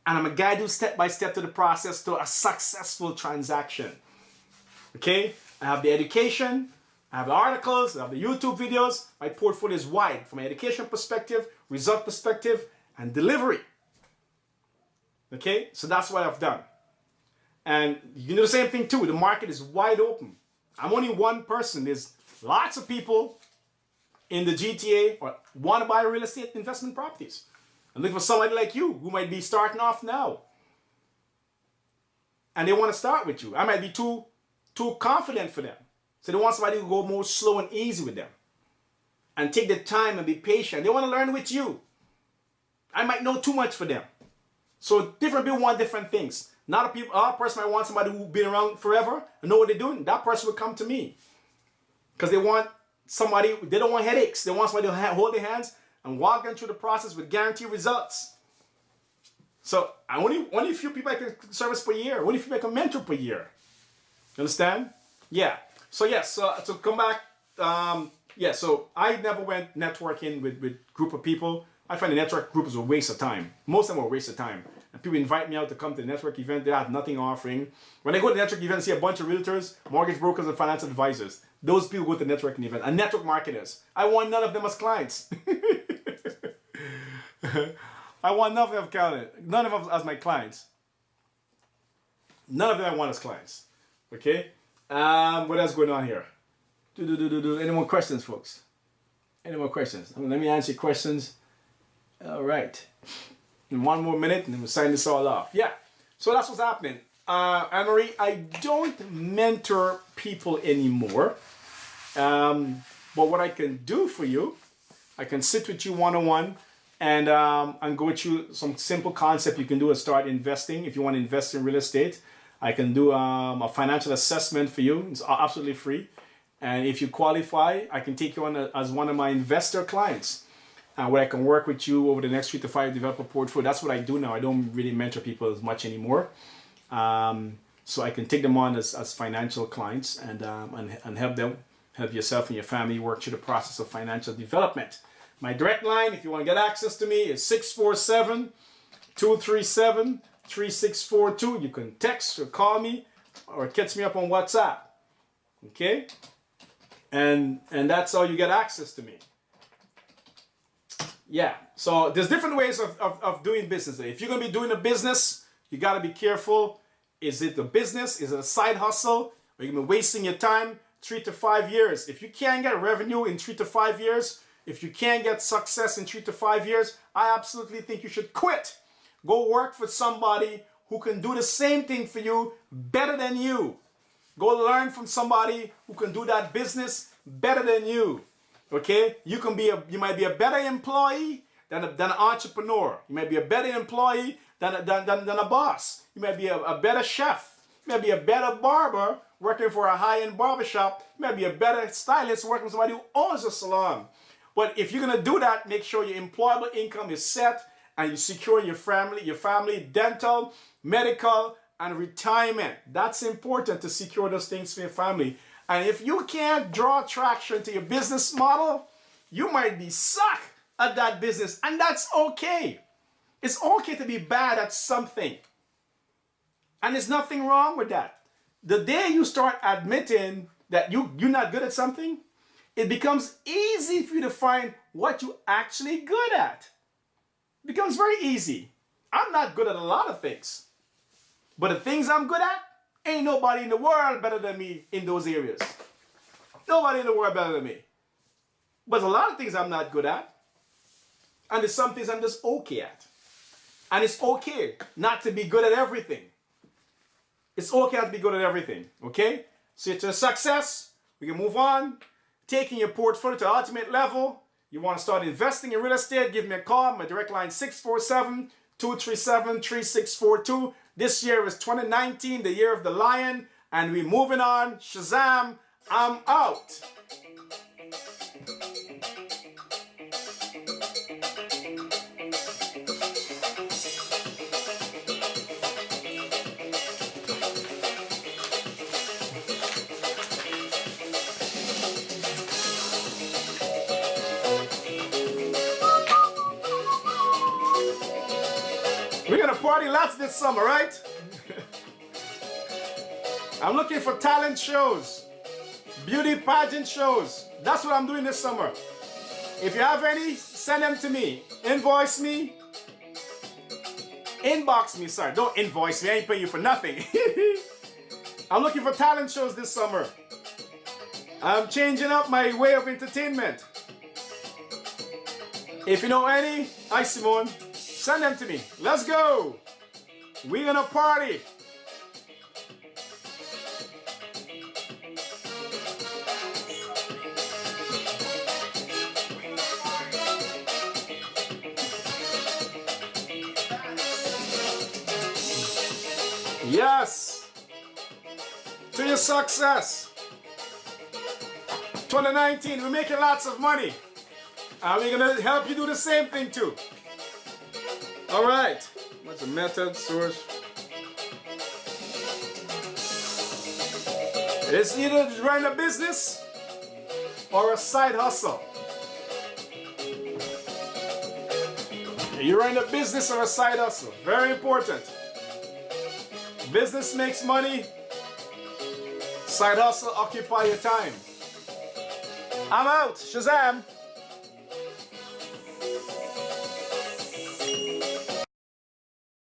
and I'm a guide who step by step to the process to a successful transaction. Okay, I have the education, I have the articles, I have the YouTube videos. My portfolio is wide from an education perspective, result perspective, and delivery. Okay, so that's what I've done. And you can do the same thing too. The market is wide open. I'm only one person. There's lots of people in the GTA who want to buy real estate investment properties. I'm looking for somebody like you who might be starting off now. And they want to start with you. I might be too confident for them. So they want somebody who go more slow and easy with them. And take the time and be patient. They want to learn with you. I might know too much for them. So different people want different things. Not a person might want somebody who's been around forever and know what they're doing. That person will come to me. Because they want somebody, they don't want headaches. They want somebody to hold their hands and walk them through the process with guaranteed results. So only a few people I can service per year. Only a few people I can mentor per year. You understand? Yeah. So yes, so come back. So I never went networking with group of people. I find the network group is a waste of time. Most of them are a waste of time. And people invite me out to come to the network event. They have nothing offering. When I go to the network event, I see a bunch of realtors, mortgage brokers, and financial advisors. Those people go to the networking event. And network marketers. I want none of them as clients. I want none of them as my clients. None of them I want as clients. Okay? What else going on here? Any more questions, folks? Any more questions? Let me answer your questions. All right. In one more minute, and then we'll sign this all off. Yeah. So that's what's happening. Anne-Marie, I don't mentor people anymore. But what I can do for you, I can sit with you one-on-one and go with you some simple concept you can do to start investing. If you want to invest in real estate, I can do a financial assessment for you. It's absolutely free. And if you qualify, I can take you on as one of my investor clients. Where I can work with you over the next 3 to 5 developer portfolio. That's what I do now. I don't really mentor people as much anymore. So I can take them on as financial clients and help yourself and your family work through the process of financial development. My direct line, if you want to get access to me, is 647-237-3642. You can text or call me or catch me up on WhatsApp. Okay? And that's how you get access to me. Yeah, so there's different ways of doing business. If you're going to be doing a business, you got to be careful. Is it a business? Is it a side hustle? Or you're going to be wasting your time 3 to 5 years? If you can't get revenue in 3 to 5 years, if you can't get success in 3 to 5 years, I absolutely think you should quit. Go work for somebody who can do the same thing for you better than you. Go learn from somebody who can do that business better than you. Okay, you might be a better employee than an entrepreneur. You might be a better employee than a boss. You might be a better chef. You might be a better barber working for a high-end barbershop. You might be a better stylist working with somebody who owns a salon. But if you're gonna do that, make sure your employable income is set and you secure your family dental, medical, and retirement. That's important to secure those things for your family. And if you can't draw traction to your business model, you might be stuck at that business. And that's okay. It's okay to be bad at something. And there's nothing wrong with that. The day you start admitting that you're not good at something, it becomes easy for you to find what you're actually good at. It becomes very easy. I'm not good at a lot of things. But the things I'm good at, ain't nobody in the world better than me in those areas. Nobody in the world better than me. But a lot of things I'm not good at. And there's some things I'm just okay at. And it's okay not to be good at everything. It's okay not to be good at everything. Okay? So to success, we can move on. Taking your portfolio to the ultimate level. You want to start investing in real estate, give me a call. My direct line 647-237-3642. This year is 2019, the year of the lion. And we're moving on. Shazam, I'm out. We're gonna party lots this summer, right? I'm looking for talent shows, beauty pageant shows. That's what I'm doing this summer. If you have any, send them to me. Invoice me. Inbox me, sorry. Don't invoice me. I ain't paying you for nothing. I'm looking for talent shows this summer. I'm changing up my way of entertainment. If you know any, hi Simone, send them to me. Let's go. We're gonna party. Yes, to your success. 2019, we're making lots of money. And we're gonna help you do the same thing too. All right, what's the method, source? It's either to run a business or a side hustle. You run a business or a side hustle, very important. Business makes money, side hustle occupy your time. I'm out, Shazam!